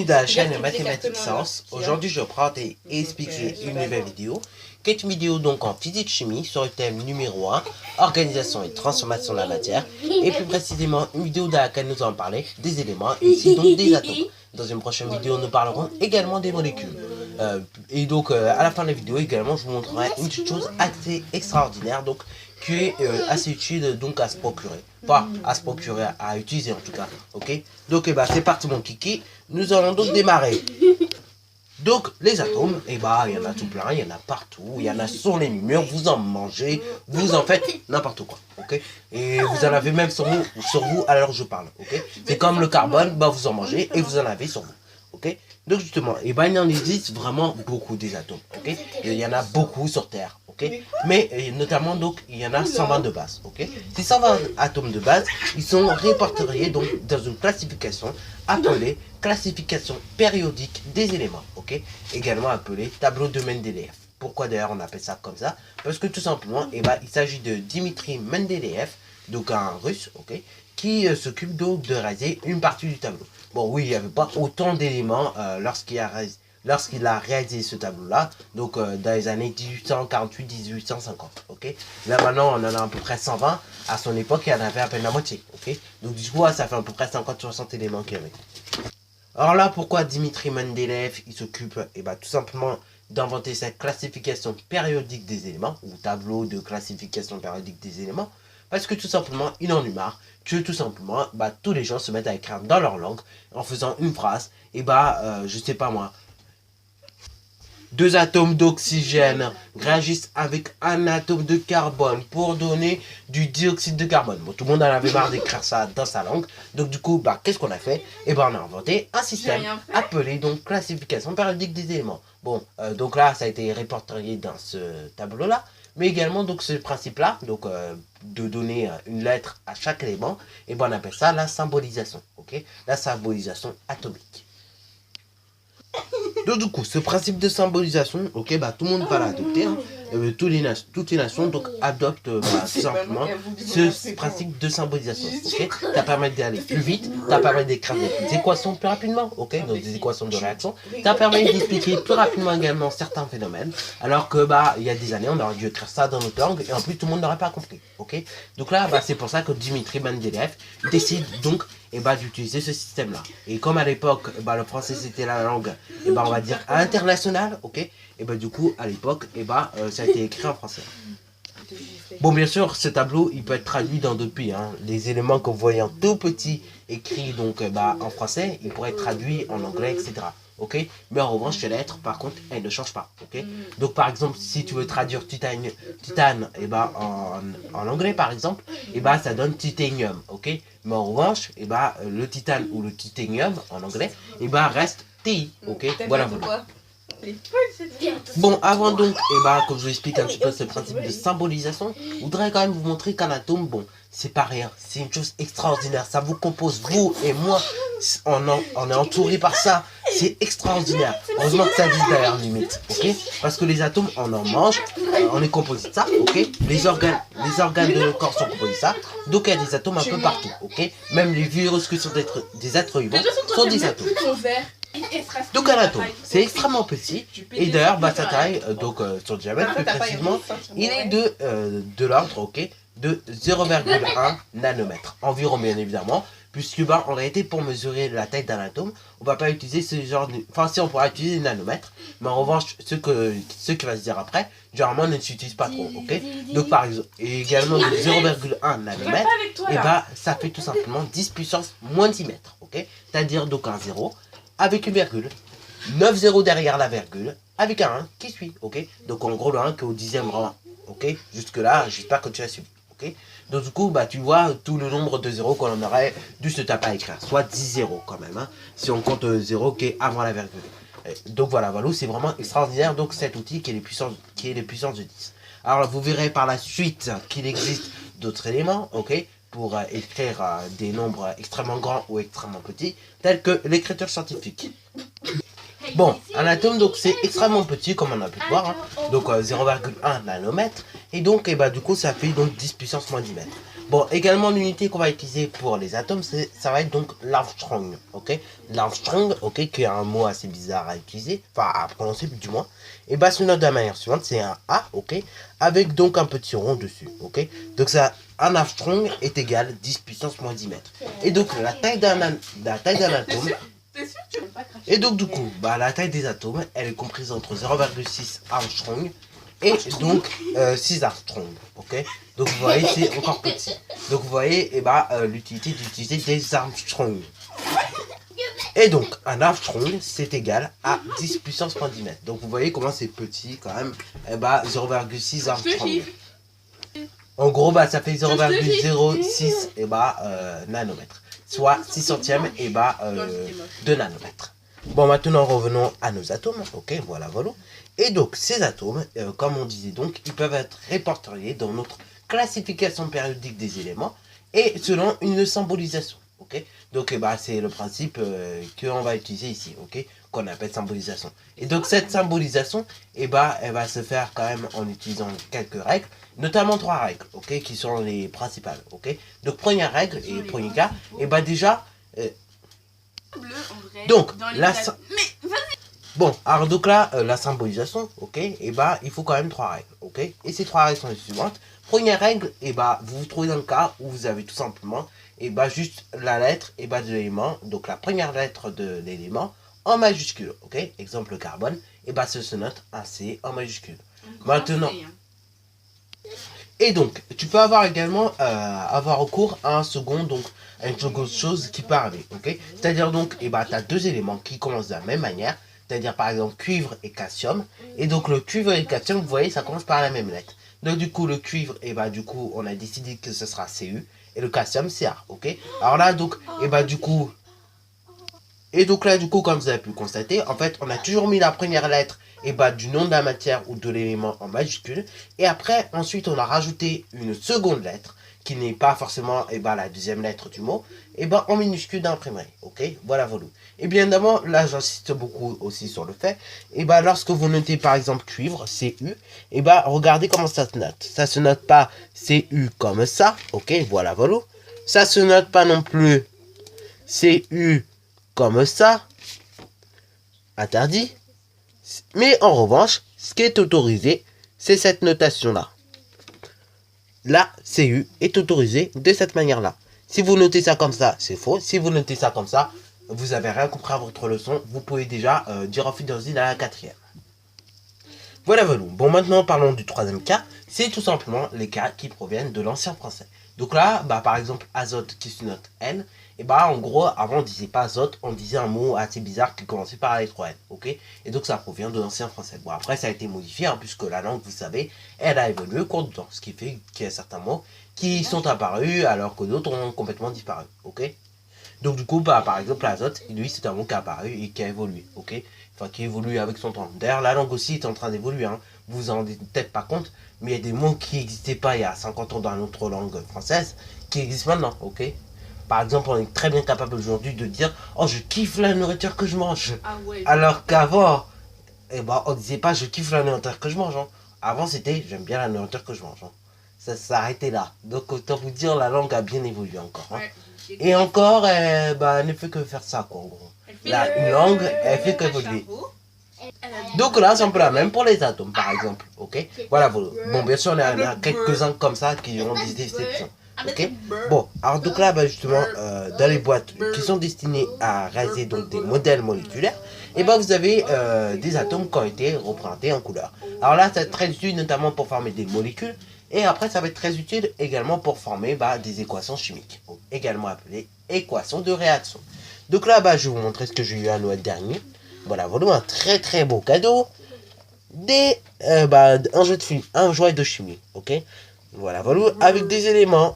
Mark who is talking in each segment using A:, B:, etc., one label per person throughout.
A: de la chaîne Mathématiques Sciences. Aujourd'hui, je prends et expliquer une nouvelle vidéo, qui est une vidéo donc en physique-chimie sur le thème numéro 1, organisation et transformation de la matière, et plus précisément une vidéo dans laquelle nous allons parler des éléments, ici donc des atomes. Dans une prochaine vidéo, nous parlerons également des molécules. Et donc, à la fin de la vidéo également, je vous montrerai une chose assez extraordinaire, donc qui est assez utile donc à se procurer. Pas à se procurer, à utiliser en tout cas. Ok. Donc, c'est parti mon kiki. Nous allons donc démarrer. Donc, les atomes, il y en a tout plein, il y en a partout, il y en a sur les murs, vous en mangez, vous en faites n'importe quoi, ok. Et vous en avez même sur vous alors je parle, ok. C'est comme le carbone, vous en mangez et vous en avez sur vous, ok. Donc justement, il y en existe vraiment beaucoup des atomes, ok. Il y en a beaucoup sur Terre, ok. Mais notamment, donc, il y en a 120 de base, ok. Ces 120 atomes de base, ils sont répertoriés donc dans une classification appelée classification périodique des éléments, ok. Également appelée tableau de Mendeleïev. Pourquoi d'ailleurs on appelle ça comme ça? Parce que tout simplement, il s'agit de Dimitri Mendeleïev, donc un russe, ok, qui s'occupe donc de réaliser une partie du tableau. Bon, oui, il n'y avait pas autant d'éléments lorsqu'il a réalisé ce tableau-là, donc dans les années 1848-1850, ok. Là maintenant, on en a à peu près 120, à son époque, il y en avait à peine la moitié, ok. Donc du coup, ça fait à peu près 50-60 éléments qu'il y avait. Alors là, pourquoi Dimitri Mendeleïev, il s'occupe, tout simplement d'inventer cette classification périodique des éléments, ou tableau de classification périodique des éléments, parce que tout simplement, il en eut marre que tout simplement, tous les gens se mettent à écrire dans leur langue, en faisant une phrase, je sais pas moi, 2 atomes d'oxygène réagissent avec un atome de carbone pour donner du dioxyde de carbone. Bon, tout le monde en avait marre d'écrire ça dans sa langue. Donc du coup, qu'est-ce qu'on a fait? On a inventé un système appelé donc classification périodique des éléments. Bon, donc là, ça a été répertorié dans ce tableau-là. Mais également, donc ce principe-là, donc de donner une lettre à chaque élément, on appelle ça la symbolisation. Ok, la symbolisation atomique. Donc du coup, ce principe de symbolisation, ok, tout le monde va l'adopter, hein. Toutes les nations donc adoptent tout simplement ce principe de symbolisation, ok. Ça permet d'aller plus vite, ça permet d'écrire des équations plus rapidement, ok, donc des équations de réaction, ça permet d'expliquer plus rapidement également certains phénomènes, alors que il y a des années, on aurait dû écrire ça dans notre langue, et en plus tout le monde n'aurait pas compris, ok. Donc là, c'est pour ça que Dimitri Mendeleïev décide donc d'utiliser ce système là. Et comme à l'époque le français c'était la langue on va dire internationale, ok, du coup à l'époque ça a été écrit en français. Bon, bien sûr, ce tableau il peut être traduit dans d'autres pays, hein. Les éléments que vous voyez en tout petit écrit donc en français, il pourrait être traduit en anglais, etc. Ok, mais en revanche ces lettres par contre elles ne changent pas, ok. Donc par exemple si tu veux traduire titane en anglais par exemple, ça donne titanium, ok. Mais en revanche le titane ou le titanium en anglais reste TI, ok. Voilà. Bon, avant donc, que je vous explique un petit peu ce principe de symbolisation, je voudrais quand même vous montrer qu'un atome, bon, c'est pas rien, c'est une chose extraordinaire, ça vous compose, vous et moi, on est entouré par ça, c'est extraordinaire. Heureusement que ça existe d'ailleurs, limite, ok. Parce que les atomes, on en mange, on est composé de ça, ok. Les organes de notre corps sont composés de ça, donc il y a des atomes un peu partout, ok. Même les virus que sont des êtres vivants sont des atomes. Donc un atome, c'est extrêmement petit, et d'ailleurs sa taille, sur le diamètre plus précisément, il est de l'ordre, ok, de 0,1 nanomètre, environ bien évidemment, puisque en réalité pour mesurer la taille d'un atome, on va pas utiliser ce genre de... Enfin si on pourra utiliser les nanomètres, mais en revanche ce qui va se dire après, généralement ne s'utilise pas trop, ok. Donc par exemple, et également de 0,1 nanomètre, ça fait tout simplement 10 puissance moins 10 mètres, ok. C'est-à-dire donc un 0, avec une virgule, 9 zéros derrière la virgule, avec un 1 qui suit, ok. Donc en gros le 1 qui est au 10e rang, ok. Jusque là, j'espère que tu as suivi, ok. Donc du coup, tu vois tout le nombre de zéros qu'on aurait dû se taper à écrire, soit 10 zéros quand même, hein, si on compte 0 qui est avant la virgule. Donc voilà, c'est vraiment extraordinaire, donc cet outil qui est les puissances de 10. Alors vous verrez par la suite qu'il existe d'autres éléments, ok, pour écrire des nombres extrêmement grands ou extrêmement petits, tels que l'écriture scientifique. Bon, un atome, donc c'est extrêmement petit, comme on a pu le voir, hein, donc 0,1 nanomètre, et donc du coup ça fait donc 10 puissance moins 10 mètres. Bon, également l'unité qu'on va utiliser pour les atomes, ça va être donc l'Armstrong, ok. L'Armstrong, ok, qui est un mot assez bizarre à utiliser, enfin à prononcer du moins. Et bah se note de la manière suivante, c'est un A, ok, avec donc un petit rond dessus, ok. Donc ça, un Armstrong est égal 10 puissance moins 10 mètres. Et donc la taille d'un atome. Et donc du coup, bah la taille des atomes, elle est comprise entre 0,6 Armstrong et donc 6 Armstrong, ok. Donc vous voyez, c'est encore petit. Donc vous voyez, et bah l'utilité d'utiliser des Armstrong. Et donc un Armstrong, c'est égal à 10 puissance moins 10 mètres. Donc vous voyez comment c'est petit quand même. Et bah 0,6 Armstrong. En gros, bah ça fait 0,06 et bah nanomètres. Soit 6 centièmes et bah 2 nanomètres. Bon, maintenant revenons à nos atomes, ok, voilà. Et donc ces atomes, comme on disait donc, ils peuvent être répertoriés dans notre classification périodique des éléments et selon une symbolisation, ok. Donc bah, c'est le principe qu'on va utiliser ici, ok, qu'on appelle symbolisation. Et donc cette symbolisation, bah, elle va se faire quand même en utilisant quelques règles, notamment 3 règles, ok, qui sont les principales, ok. Donc première règle et premier cas, et bah déjà... donc, bon, alors donc là, la symbolisation, ok, et bah il faut quand même 3 règles, ok. Et ces 3 règles sont les suivantes. Première règle, et bah vous vous trouvez dans le cas où vous avez tout simplement, et bah juste la lettre, et bah de l'élément, donc la première lettre de l'élément en majuscule, ok. Exemple le carbone, et bah se note un C en majuscule. Maintenant. Et donc, tu peux avoir également avoir recours à un second, donc à une seconde chose qui peut arriver, ok. C'est-à-dire donc, et bah tu as 2 éléments qui commencent de la même manière, c'est-à-dire par exemple cuivre et calcium. Et donc le cuivre et le calcium, vous voyez, ça commence par la même lettre. Donc du coup le cuivre, et bah du coup on a décidé que ce sera Cu et le calcium c'est A, ok. Alors là donc, et bah du coup, là du coup comme vous avez pu le constater, en fait on a toujours mis la première lettre et bah du nom de la matière ou de l'élément en majuscule. Et après, ensuite, on a rajouté une seconde lettre qui n'est pas forcément et bah, la deuxième lettre du mot, et bah en minuscule d'imprimerie. Ok, voilà. Et bien évidemment, là j'insiste beaucoup aussi sur le fait, et bah lorsque vous notez par exemple cuivre, Cu, et bah regardez comment ça se note. Ça se note pas Cu comme ça, ok, voilà. Ça se note pas non plus Cu comme ça, interdit. Mais en revanche, ce qui est autorisé, c'est cette notation-là. Là, Cu est autorisé de cette manière-là. Si vous notez ça comme ça, c'est faux. Si vous notez ça comme ça, vous n'avez rien compris à votre leçon. Vous pouvez déjà dire en fidélité à la 4e. Voilà. Bon, maintenant, parlons du 3e cas. C'est tout simplement les cas qui proviennent de l'ancien français. Donc là, bah, par exemple, azote qui se note N. Et bah en gros, avant on disait pas azote, on disait un mot assez bizarre qui commençait par la lettre N, ok. Et donc ça provient de l'ancien français. Bon après ça a été modifié, hein, puisque la langue, vous savez, elle a évolué au cours du temps. Ce qui fait qu'il y a certains mots qui sont apparus alors que d'autres ont complètement disparu, ok. Donc du coup, bah, par exemple l'azote, lui c'est un mot qui a apparu et qui a évolué, ok. Enfin qui évolue avec son temps. D'ailleurs la langue aussi est en train d'évoluer, hein. Vous vous en rendez peut-être pas compte, mais il y a des mots qui n'existaient pas il y a 50 ans dans notre langue française, qui existent maintenant, ok. Par exemple, on est très bien capable aujourd'hui de dire « Oh, je kiffe la nourriture que je mange ah ouais, !» Alors qu'avant, eh ben, on disait pas « Je kiffe la nourriture que je mange hein. !» Avant, c'était « J'aime bien la nourriture que je mange hein. !» Ça s'arrêtait là. Donc, autant vous dire, la langue a bien évolué encore. Hein. Ouais, et encore, elle ne fait que faire ça, quoi, en gros. Là, une langue, elle fait qu'évoluer. Donc là, c'est un peu la même pour les atomes, par exemple. Ok. Voilà. Bon, bien sûr, il y en a quelques-uns comme ça qui ont des exceptions. Ok. Bon, alors donc là, bah, justement, dans les boîtes qui sont destinées à réaliser donc des modèles moléculaires, et bah vous avez des atomes qui ont été représentés en couleur. Alors là, c'est très utile notamment pour former des molécules, et après ça va être très utile également pour former des équations chimiques, également appelées équations de réaction. Donc là, bah, je vais vous montrer ce que j'ai eu à Noël dernier. Voilà, un très très beau cadeau, un jouet de chimie, ok. Voilà, avec des éléments.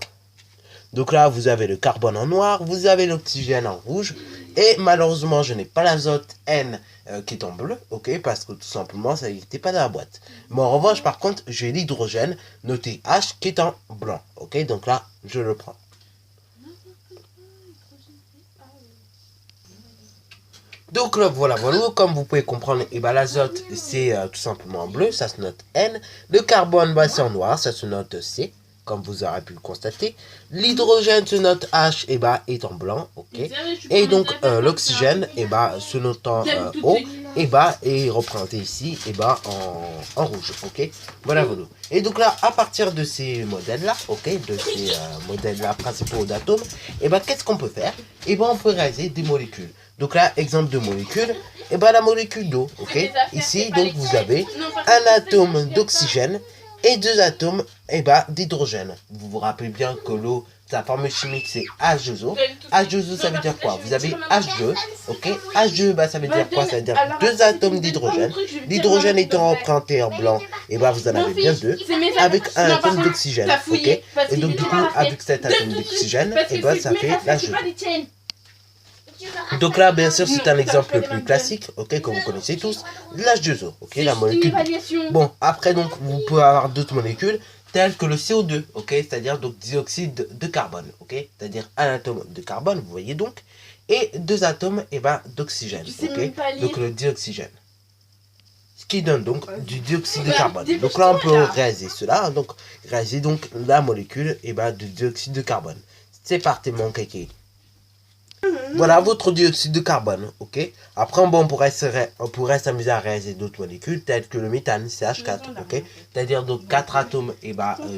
A: Donc là, vous avez le carbone en noir, vous avez l'oxygène en rouge, et malheureusement, je n'ai pas l'azote N qui est en bleu, ok, parce que tout simplement, ça n'était pas dans la boîte. Mais en revanche, par contre, j'ai l'hydrogène noté H qui est en blanc, ok, donc là, je le prends. Donc là, voilà, comme vous pouvez comprendre, et ben, l'azote, c'est tout simplement en bleu, ça se note N. Le carbone, bah, c'est en noir, ça se note C. comme vous aurez pu le constater. L'hydrogène se note H est en blanc, ok. Et donc l'oxygène se notant O est représenté ici en rouge, ok. Voilà. Et donc là, à partir de ces modèles-là, ok, de ces modèles-là principaux d'atomes, qu'est-ce qu'on peut faire? On peut réaliser des molécules. Donc là, exemple de molécule, la molécule d'eau, ok. Ici, donc vous avez un atome d'oxygène et 2 atomes d'hydrogène. Vous vous rappelez bien que l'eau, sa formule chimique c'est H2O. H2O ça veut dire quoi? Vous avez H2, ok. H2 ça veut dire quoi? Ça veut dire 2 atomes d'hydrogène. L'hydrogène étant représenté en blanc, vous en avez bien 2, avec un atome d'oxygène, ok. Et donc du coup, avec cet atome d'oxygène, ça fait l'H2O. Donc là, bien sûr, c'est un exemple plus classique, ok, que vous connaissez tous, l'H2O, ok, la molécule. Bon, après, donc, vous pouvez avoir d'autres molécules, telles que le CO2, ok, c'est-à-dire donc dioxyde de carbone, ok, c'est-à-dire un atome de carbone, vous voyez donc, et 2 atomes, d'oxygène, ok, donc le dioxygène. Ce qui donne donc du dioxyde de carbone. Donc là, on peut réaliser cela, donc réaliser donc la molécule, de dioxyde de carbone. C'est parti, mon kéké. Voilà votre dioxyde de carbone, ok. Après, bon, on pourrait s'amuser à réaliser d'autres molécules telles que le méthane, CH4, ok. C'est-à-dire donc 4 atomes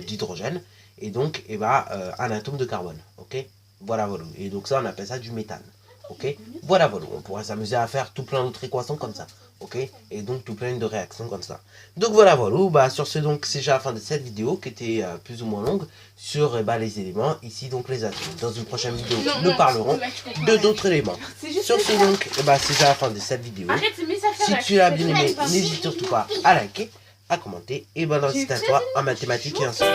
A: d'hydrogène et donc un atome de carbone, ok. Voilà. Et donc ça, on appelle ça du méthane, ok. Voilà. On pourrait s'amuser à faire tout plein d'autres équations comme ça, ok. Et donc tout plein de réactions comme ça. Donc voilà. Sur ce, donc c'est déjà la fin de cette vidéo qui était plus ou moins longue sur les éléments, ici donc les atomes. Dans une prochaine vidéo, nous parlerons de d'autres éléments. Sur ce donc, c'est déjà la fin de cette vidéo. Si tu l'as bien aimé, n'hésite surtout pas à liker, à commenter et bonne réussite à toi en mathématiques et en sciences.